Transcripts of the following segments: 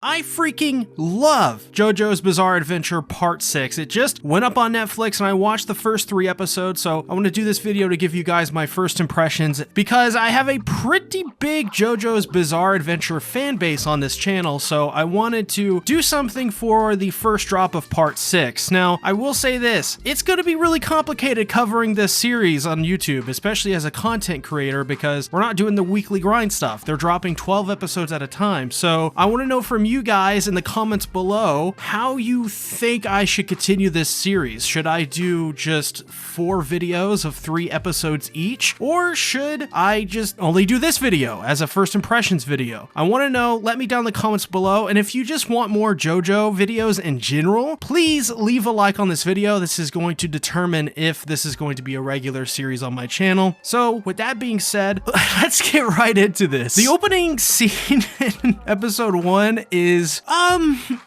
I freaking love JoJo's Bizarre Adventure Part 6. It just went up on Netflix and I watched the first 3 episodes, so I want to do this video to give you guys my first impressions because I have a pretty big JoJo's Bizarre Adventure fan base on this channel, so I wanted to do something for the first drop of Part 6. Now, I will say this, it's going to be really complicated covering this series on YouTube, especially as a content creator, because we're not doing the weekly grind stuff. They're dropping 12 episodes at a time, so I want to know from you guys in the comments below how you think I should continue this series. Should I do just 4 videos of 3 episodes each, or should I just only do this video as a first impressions video? I want to know. Let me down in the comments below, and if you just want more JoJo videos in general, please leave a like on this video. This is going to determine if this is going to be a regular series on my channel. So with that being said, let's get right into this. The opening scene in episode 1 is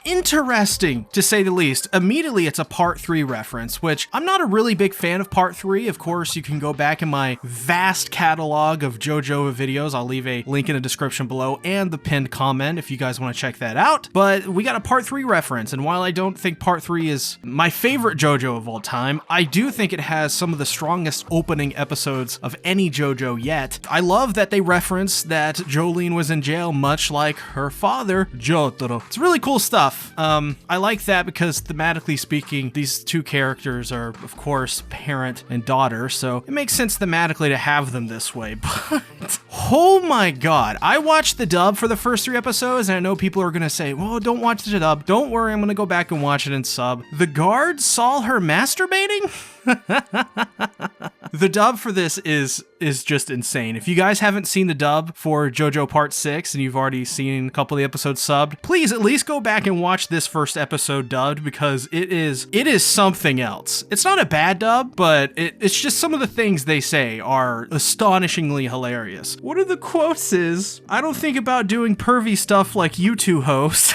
interesting to say the least. Immediately it's a part 3 reference, which I'm not a really big fan of part 3. Of course, you can go back in my vast catalog of JoJo videos. I'll leave a link in the description below and the pinned comment if you guys want to check that out. But we got a part 3 reference, and while I don't think part 3 is my favorite JoJo of all time, I do think it has some of the strongest opening episodes of any JoJo yet. I love that they reference that Jolene was in jail much like her father, Jotaro. It's really cool stuff. I like that because thematically speaking, these two characters are, of course, parent and daughter, so it makes sense thematically to have them this way. But oh my god, I watched the dub for the first 3 episodes, and I know people are gonna say, well, don't watch the dub. Don't worry, I'm gonna go back and watch it in sub. The guard saw her masturbating? The dub for this is just insane. If you guys haven't seen the dub for JoJo Part 6 and you've already seen a couple of the episodes subbed, please at least go back and watch this first episode dubbed, because it is something else. It's not a bad dub, but it's just some of the things they say are astonishingly hilarious. One of the quotes is, "I don't think about doing pervy stuff like you two hosts."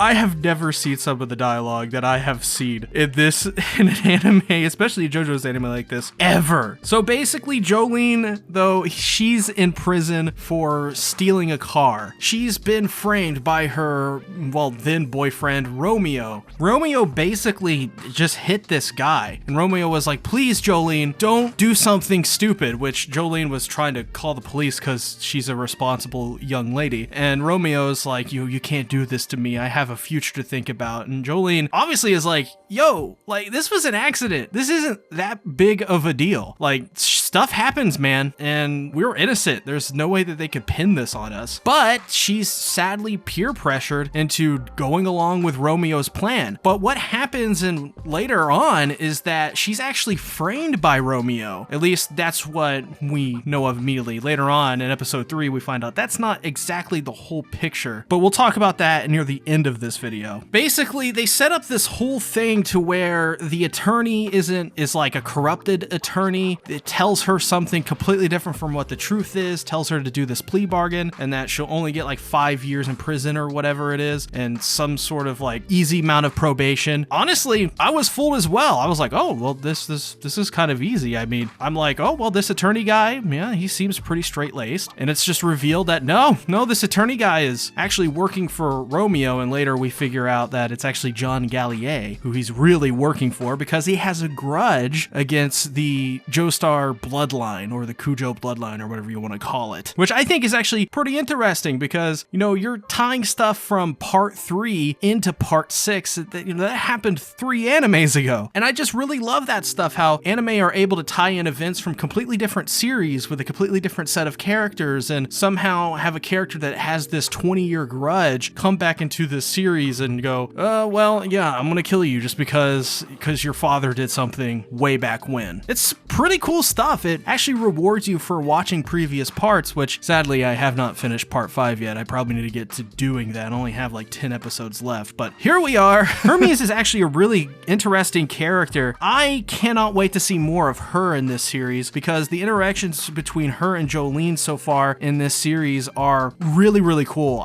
I have never seen some of the dialogue that I have seen in an anime, especially a JoJo's anime like this, ever. So basically, Jolene, though, she's in prison for stealing a car. She's been framed by her, well, then boyfriend, Romeo. Romeo basically just hit this guy, and Romeo was like, please, Jolene, don't do something stupid, which Jolene was trying to call the police because she's a responsible young lady. And Romeo's like, you can't do this to me. I have a future to think about. And Jolene obviously is like, yo, like, this was an accident. This isn't that big of a deal. Like, stuff happens, man, and we were innocent. There's no way that they could pin this on us. But she's sadly peer pressured into going along with Romeo's plan. But what happens later on is that she's actually framed by Romeo. At least that's what we know of immediately. Later on in episode 3, we find out that's not exactly the whole picture, but we'll talk about that near the end of this video. Basically, they set up this whole thing to where the attorney is like a corrupted attorney. It tells her something completely different from what the truth is, tells her to do this plea bargain, and that she'll only get like 5 years in prison or whatever it is, and some sort of like easy amount of probation. Honestly, I was fooled as well. I was like, oh, well, this is kind of easy. I mean, I'm like, oh, well, this attorney guy, yeah, he seems pretty straight-laced. And it's just revealed that no, this attorney guy is actually working for Romeo, and later we figure out that it's actually John Gallier who he's really working for, because he has a grudge against the Joestar bloodline, or the Kujo bloodline, or whatever you want to call it, which I think is actually pretty interesting, because, you know, you're tying stuff from part 3 into part 6 that happened 3 animes ago. And I just really love that stuff, how anime are able to tie in events from completely different series with a completely different set of characters, and somehow have a character that has this 20-year grudge come back into this series and go, well, yeah, I'm gonna kill you just because your father did something way back when. It's pretty cool stuff. It actually rewards you for watching previous parts, which sadly I have not finished part 5 yet. I probably need to get to doing that. I only have like 10 episodes left, but here we are. Hermes is actually a really interesting character. I cannot wait to see more of her in this series, because the interactions between her and Jolene so far in this series are really, really cool.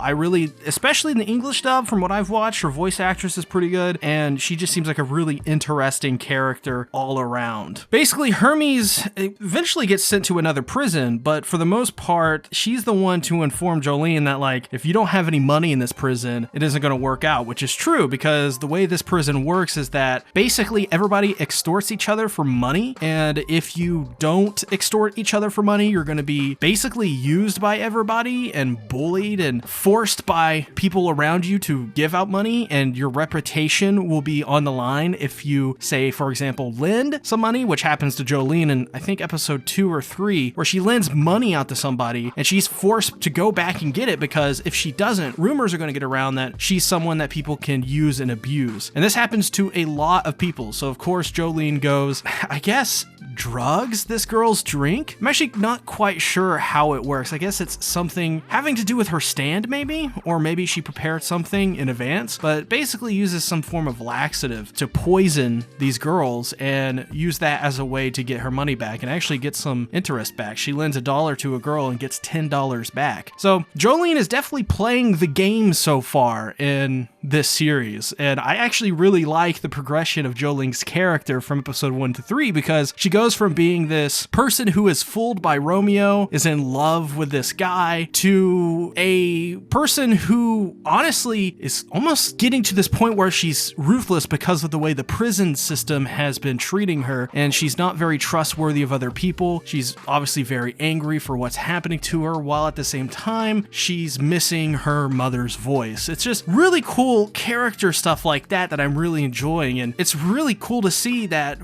Especially in the English dub, from what I've watched, her voice actress is pretty good, and she just seems like a really interesting character all around. Basically, Hermes, eventually gets sent to another prison, but for the most part, she's the one to inform Jolene that, like, if you don't have any money in this prison, it isn't going to work out, which is true because the way this prison works is that basically everybody extorts each other for money, and if you don't extort each other for money, you're going to be basically used by everybody and bullied and forced by people around you to give out money, and your reputation will be on the line if you, say, for example, lend some money, which happens to Jolene in, I think, episode 2 or 3, where she lends money out to somebody and she's forced to go back and get it because if she doesn't, rumors are going to get around that she's someone that people can use and abuse. And this happens to a lot of people. So of course Jolene goes, I guess, drugs this girl's drink? I'm actually not quite sure how it works. I guess it's something having to do with her stand maybe, or maybe she prepared something in advance, but basically uses some form of laxative to poison these girls and use that as a way to get her money back and actually get some interest back. She lends $1 to a girl and gets $10 back. So Jolene is definitely playing the game so far in this series, and I actually really like the progression of Jolene's character from episode 1 to 3 because she goes from being this person who is fooled by Romeo, is in love with this guy, to a person who honestly is almost getting to this point where she's ruthless because of the way the prison system has been treating her, and she's not very trustworthy of other people. She's obviously very angry for what's happening to her, while at the same time she's missing her mother's voice. It's just really cool character stuff like that I'm really enjoying, and it's really cool to see that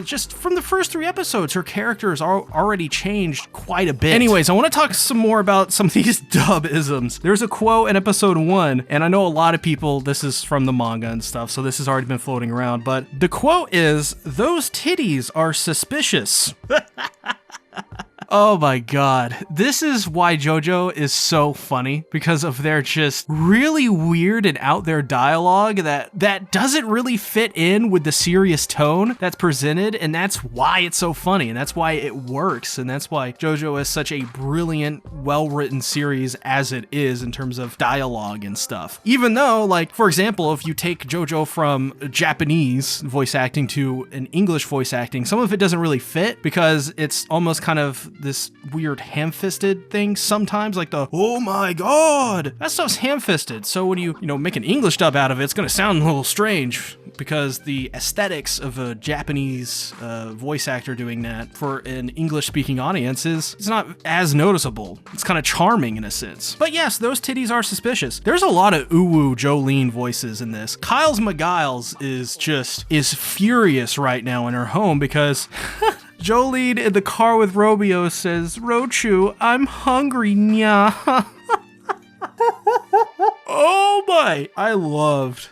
just from the first 3 episodes her character has already changed quite a bit. Anyways, I want to talk some more about some of these dub-isms. There's a quote in episode 1, and I know a lot of people, this is from the manga and stuff, so this has already been floating around, but the quote is, "Those titties are suspicious." Oh my god. This is why Jojo is so funny, because of their just really weird and out there dialogue that doesn't really fit in with the serious tone that's presented, and that's why it's so funny, and that's why it works, and that's why Jojo is such a brilliant, well-written series as it is in terms of dialogue and stuff. Even though, like, for example, if you take Jojo from Japanese voice acting to an English voice acting, some of it doesn't really fit because it's almost kind of this weird ham-fisted thing sometimes, like the "oh my god," that stuff's ham-fisted. So when you make an English dub out of it, it's gonna sound a little strange because the aesthetics of a Japanese voice actor doing that for an English-speaking audience it's not as noticeable. It's kind of charming in a sense. But yes, those titties are suspicious. There's a lot of uwu Jolene voices in this. Kyle's McGiles is furious right now in her home because Jolene in the car with Romeo says, "Rochu, I'm hungry, nya." Oh my! I love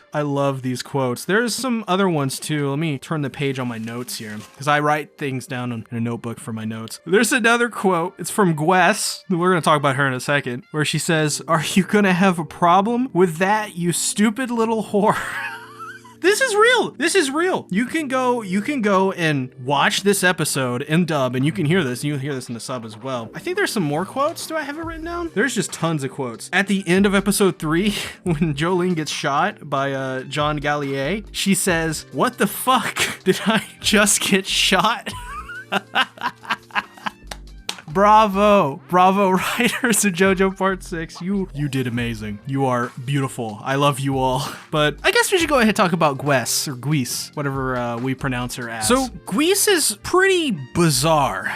these quotes. There's some other ones too. Let me turn the page on my notes here, because I write things down in a notebook for my notes. There's another quote. It's from Gwess. We're going to talk about her in a second, where she says, "Are you going to have a problem with that, you stupid little whore?" This is real. This is real. You can go and watch this episode in dub, and you can hear this. You can hear this in the sub as well. I think there's some more quotes. Do I have it written down? There's just tons of quotes. At the end of episode 3, when Jolene gets shot by John Gallier, she says, "What the fuck? Did I just get shot?" Bravo, writers of JoJo Part 6. You did amazing. You are beautiful. I love you all. But I guess we should go ahead and talk about Gwess, or Gwis, whatever we pronounce her as. So Gwis is pretty bizarre.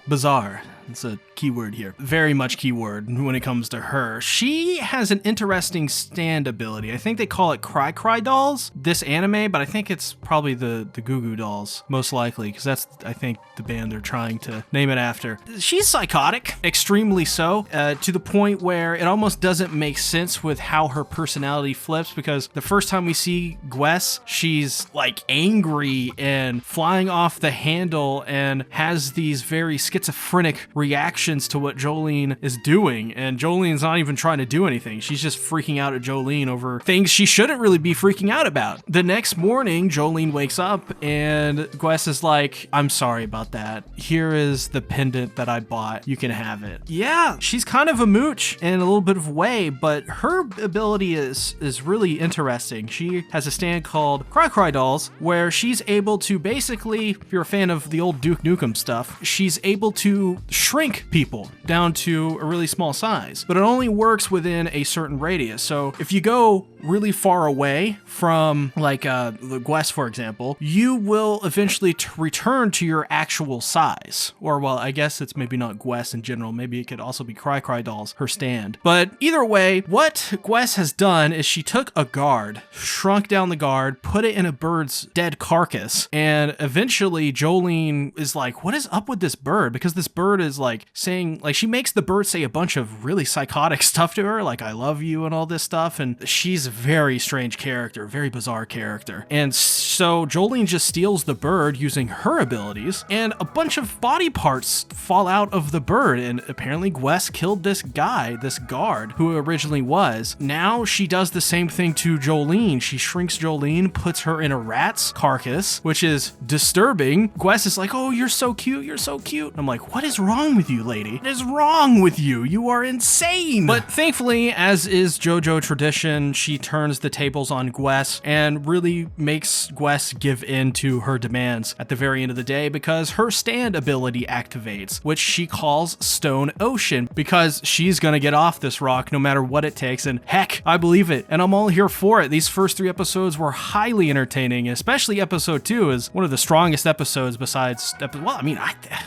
Bizarre. It's a keyword here. Very much keyword when it comes to her. She has an interesting stand ability. I think they call it Cry Cry Dolls, this anime, but I think it's probably the Goo Goo Dolls, most likely, because that's, I think, the band they're trying to name it after. She's psychotic, extremely so, to the point where it almost doesn't make sense with how her personality flips, because the first time we see Gwess, she's like angry and flying off the handle and has these very schizophrenic reactions to what Jolene is doing, and Jolene's not even trying to do anything. She's just freaking out at Jolene over things she shouldn't really be freaking out about. The next morning, Jolene wakes up and Gwess is like, I'm sorry about that. Here is the pendant that I bought. You can have it. Yeah, she's kind of a mooch in a little bit of a way, but her ability is really interesting. She has a stand called Cry Cry Dolls, where she's able to basically, if you're a fan of the old Duke Nukem stuff, she's able to shrink people down to a really small size, but it only works within a certain radius. So if you go really far away from like the Gwess, for example, you will eventually return to your actual size. Or, well, I guess it's maybe not Gwess in general. Maybe it could also be Cry Cry Dolls, her stand. But either way, what Gwess has done is she took a guard, shrunk down the guard, put it in a bird's dead carcass, and eventually Jolene is like, what is up with this bird? Because this bird is like saying, like, she makes the bird say a bunch of really psychotic stuff to her, like, I love you and all this stuff, and she's a very strange character, very bizarre character. And so Jolene just steals the bird using her abilities, and a bunch of body parts fall out of the bird, and apparently Gwess killed this guy, this guard, who originally was. Now she does the same thing to Jolene. She shrinks Jolene, puts her in a rat's carcass, which is disturbing. Gwess is like, oh, you're so cute, you're so cute. I'm like, what is wrong with you, lady? What is wrong with you? You are insane. But thankfully, as is Jojo tradition, she turns the tables on Gwess and really makes Gwess give in to her demands at the very end of the day, because her stand ability activates, which she calls Stone Ocean, because she's gonna get off this rock no matter what it takes. And heck, I believe it, and I'm all here for it. These first 3 episodes were highly entertaining, especially episode 2 is one of the strongest episodes besides, well, I mean,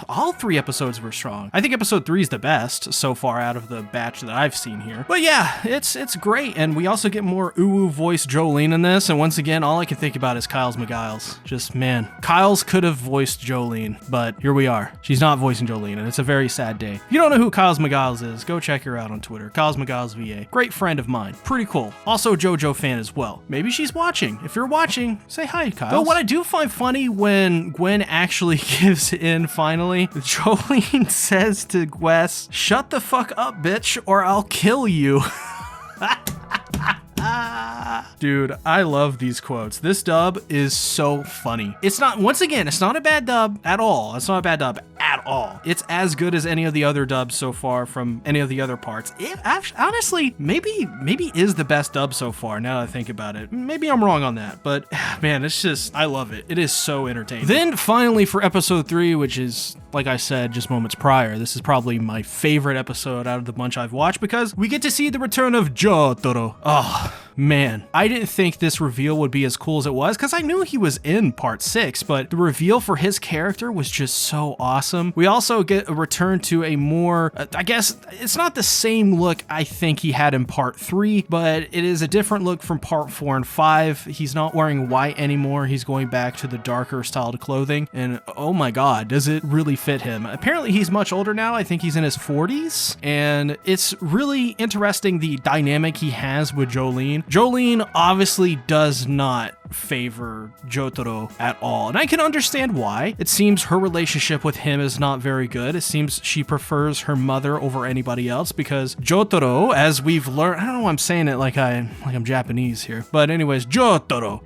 all 3 episodes were strong. I think episode 3 is the best so far out of the batch that I've seen here. But yeah, it's great, and we also get more uwu voice Jolene in this, and once again, all I can think about is Kyle's McGiles. Just, man, Kyle's could have voiced Jolene, but here we are. She's not voicing Jolene, and it's a very sad day. If you don't know who Kyle's McGiles is, go check her out on Twitter. Kyle's McGiles VA. Great friend of mine. Pretty cool. Also Jojo fan as well. Maybe she's watching. If you're watching, say hi, Kyle. But what I do find funny when Gwen actually gives in finally, Jolene says to Gwess, shut the fuck up, bitch, or I'll kill you. Dude, I love these quotes. This dub is so funny. It's not, once again, it's not a bad dub at all. It's not a bad dub at all. It's as good as any of the other dubs so far from any of the other parts. It honestly, maybe is the best dub so far, now that I think about it. Maybe I'm wrong on that, but man, it's just, I love it. It is so entertaining. Then finally for episode 3, which is, like I said just moments prior, this is probably my favorite episode out of the bunch I've watched, because we get to see the return of Jotaro. Oh, man. I didn't think this reveal would be as cool as it was, because I knew he was in part 6, but the reveal for his character was just so awesome. We also get a return to a more, I guess, it's not the same look I think he had in part 3, but it is a different look from part 4 and 5. He's not wearing white anymore. He's going back to the darker styled clothing, and oh my god, does it really fit him. Apparently he's much older now. I think he's in his 40s, and it's really interesting the dynamic he has with Jolene. Jolene obviously does not favor Jotaro at all, and I can understand why. It seems her relationship with him is not very good. It seems she prefers her mother over anybody else, because Jotaro, as we've learned, I don't know why I'm saying it like I'm Japanese here, but anyways, Jotaro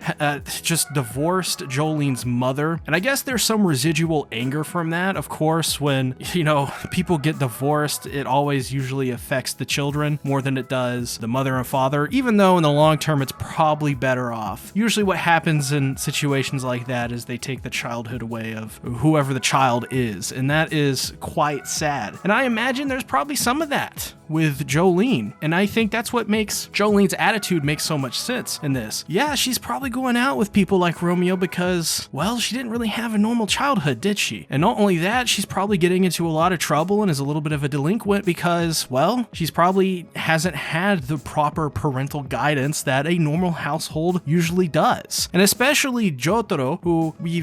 just divorced Jolene's mother, and I guess there's some residual anger from that. Of course, when, you know, people get divorced, it always usually affects the children more than it does the mother and father, even though in the long term it's probably better off. Usually what happens in situations like that is they take the childhood away of whoever the child is, and that is quite sad. And I imagine there's probably some of that with Jolene, and I think that's what makes Jolene's attitude make so much sense in this. Yeah, she's probably going out with people like Romeo because, well, she didn't really have a normal childhood, did she? And not only that, she's probably getting into a lot of trouble and is a little bit of a delinquent because, well, she's probably hasn't had the proper parental guidance that a normal household usually does. was. And especially Jotaro, who we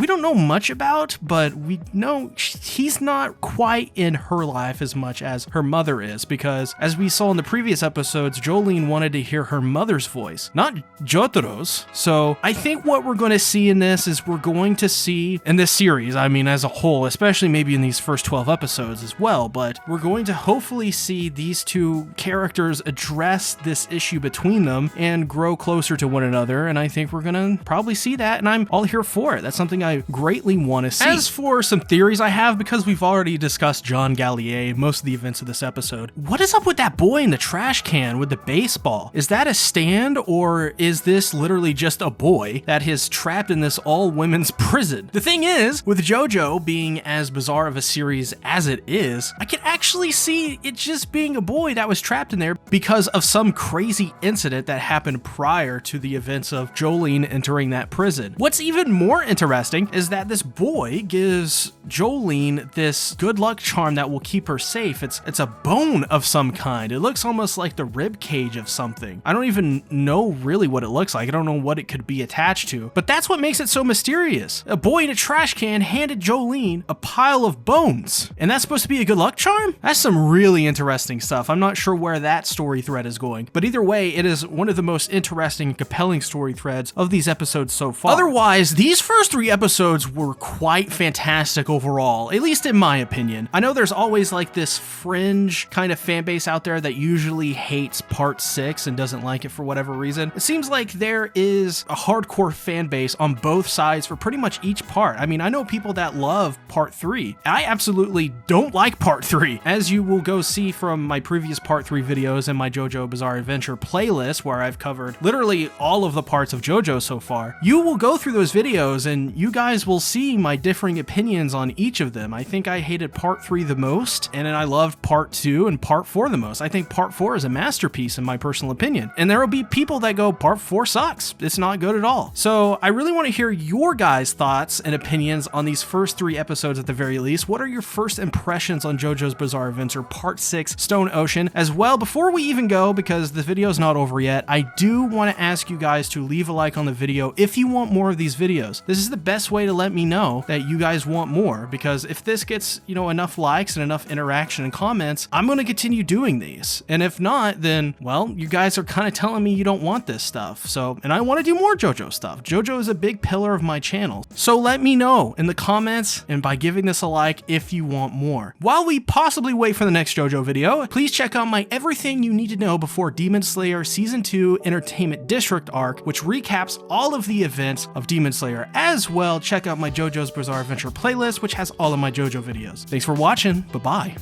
don't know much about, but we know he's not quite in her life as much as her mother is, because as we saw in the previous episodes, Jolene wanted to hear her mother's voice, not Jotaro's. So I think what we're going to see in this is we're going to see in this series, I mean, as a whole, especially maybe in these first 12 episodes as well, but we're going to hopefully see these two characters address this issue between them and grow closer to one another. And I think we're going to probably see that, and I'm all here for it. That's something I greatly want to see. As for some theories I have, because we've already discussed John Gallier, most of the events of this episode, what is up with that boy in the trash can with the baseball? Is that a stand, or is this literally just a boy that is trapped in this all-women's prison? The thing is, with Jojo being as bizarre of a series as it is, I can actually see it just being a boy that was trapped in there because of some crazy incident that happened prior to the events of Jolene entering that prison. What's even more interesting is that this boy gives Jolene this good luck charm that will keep her safe. It's a bone of some kind. It looks almost like the rib cage of something. I don't even know really what it looks like. I don't know what it could be attached to, but that's what makes it so mysterious. A boy in a trash can handed Jolene a pile of bones, and that's supposed to be a good luck charm? That's some really interesting stuff. I'm not sure where that story thread is going, but either way, it is one of the most interesting and compelling story threads of these episodes so far. Otherwise, these first 3 episodes were quite fantastic overall, at least in my opinion. I know there's always like this fringe kind of fan base out there that usually hates part 6 and doesn't like it for whatever reason. It seems like there is a hardcore fan base on both sides for pretty much each part. I mean, I know people that love part 3. I absolutely don't like part 3. As you will go see from my previous part 3 videos and my JoJo Bizarre Adventure playlist, where I've covered literally all of the parts of JoJo so far, you will go through those videos and you guys will see my differing opinions on each of them. I think I hated part 3 the most, and then I loved part 2 and part 4 the most. I think part 4 is a masterpiece in my personal opinion, and there will be people that go, part 4 sucks, it's not good at all. So I really want to hear your guys' thoughts and opinions on these first 3 episodes at the very least. What are your first impressions on JoJo's Bizarre Adventure Part 6 Stone Ocean? As well, before we even go, because the video is not over yet, I do want to ask you guys to leave a like on the video if you want more of these videos. This is the best way to let me know that you guys want more, because if this gets, enough likes and enough interaction and comments, I'm going to continue doing these. And if not, then, well, you guys are kind of telling me you don't want this stuff. So, and I want to do more JoJo stuff. JoJo is a big pillar of my channel. So let me know in the comments and by giving this a like if you want more. While we possibly wait for the next JoJo video, please check out my Everything You Need to Know Before Demon Slayer Season 2 Entertainment District arc, which recaps all of the events of Demon Slayer. As well, check out my JoJo's Bizarre Adventure playlist, which has all of my JoJo videos. Thanks for watching. Bye-bye.